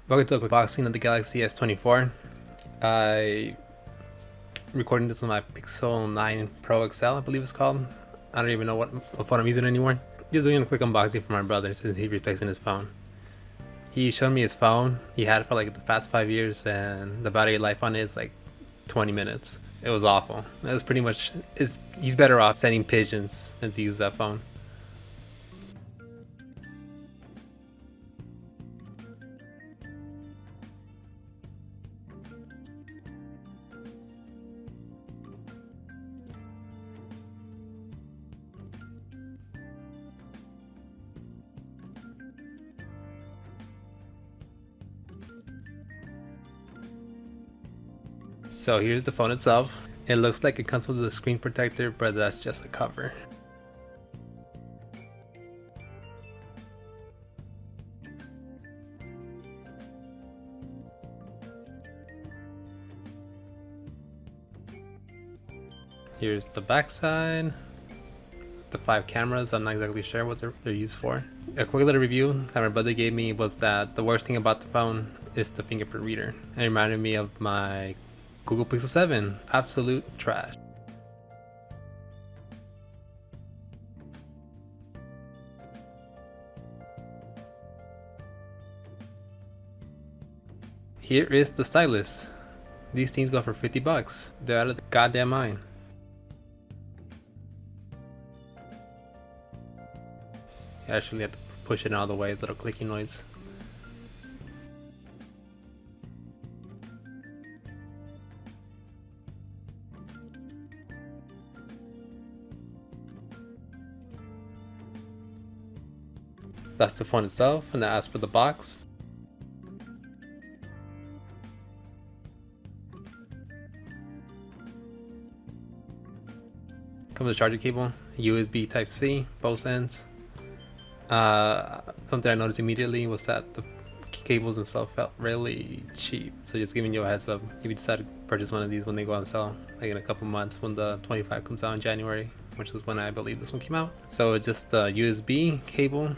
Welcome to a quick unboxing of the Galaxy S24. I recording this on my Pixel 9 Pro XL, I believe it's called. I don't even know what phone I'm using anymore. Just doing a quick unboxing for my brother since he's replacing his phone. He showed me his phone. He had it for like the past 5 years, and the battery life on it is like 20 minutes. It was awful. It was pretty much, he's better off sending pigeons than to use that phone. So here's the phone itself. It looks like it comes with a screen protector, but that's just a cover. Here's the back side. The 5 cameras, I'm not exactly sure what they're used for. A quick little review that my brother gave me was that the worst thing about the phone is the fingerprint reader. It reminded me of my Google Pixel 7. Absolute trash. Here is the stylus. These things go for 50 bucks. They're out of the goddamn mind. You actually have to push it all the way, it's a little clicking noise. That's the phone itself, and as for the box, comes with a charger cable, USB Type-C, both ends. Something I noticed immediately was that the cables themselves felt really cheap. So just giving you a heads up if you decide to purchase one of these when they go on sale, like in a couple months when the 25 comes out in January, which is when I believe this one came out. So it's just a USB cable.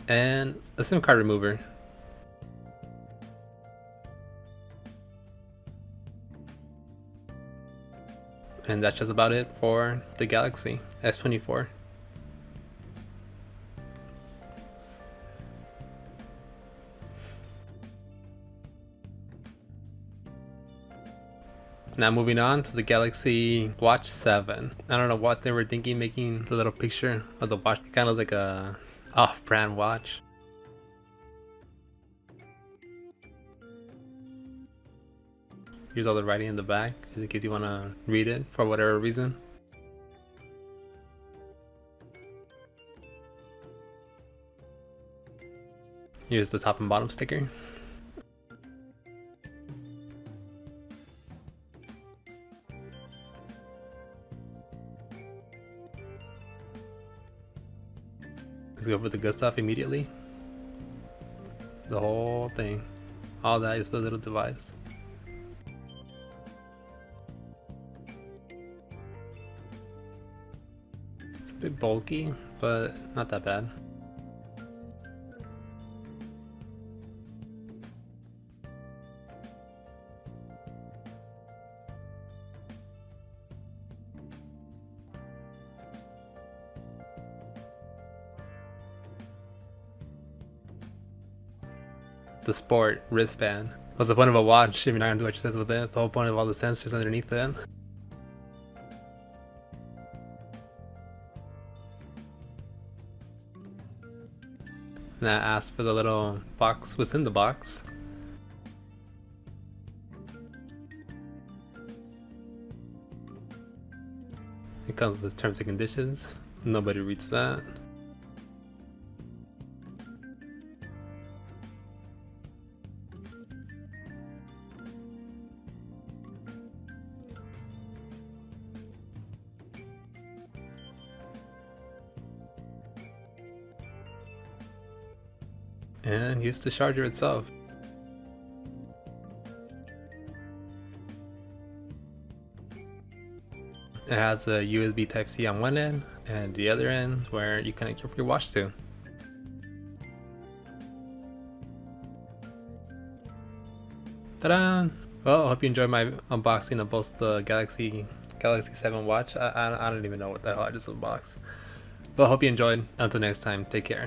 And a SIM card remover. And that's just about it for the Galaxy S24. Now moving on to the Galaxy Watch 7. I don't know what they were thinking making the little picture of the watch. It kind of like a off-brand watch. Here's all the writing in the back, just in case you want to read it for whatever reason. Here's the top and bottom sticker. Let's go for the good stuff immediately. The whole thing. All that is for the little device. It's a bit bulky, but not that bad. The sport wristband. What's the point of a watch if you're not gonna do exercise with it? That's the whole point of all the sensors underneath it. And I asked for the little box within the box. It comes with terms and conditions. Nobody reads that. And here's the charger itself. It has a USB Type-C on one end, and the other end where you connect your watch to. Ta-da! Well, I hope you enjoyed my unboxing of both the Galaxy 7 watch. I don't even know what the hell I just unboxed. But I hope you enjoyed. Until next time, take care.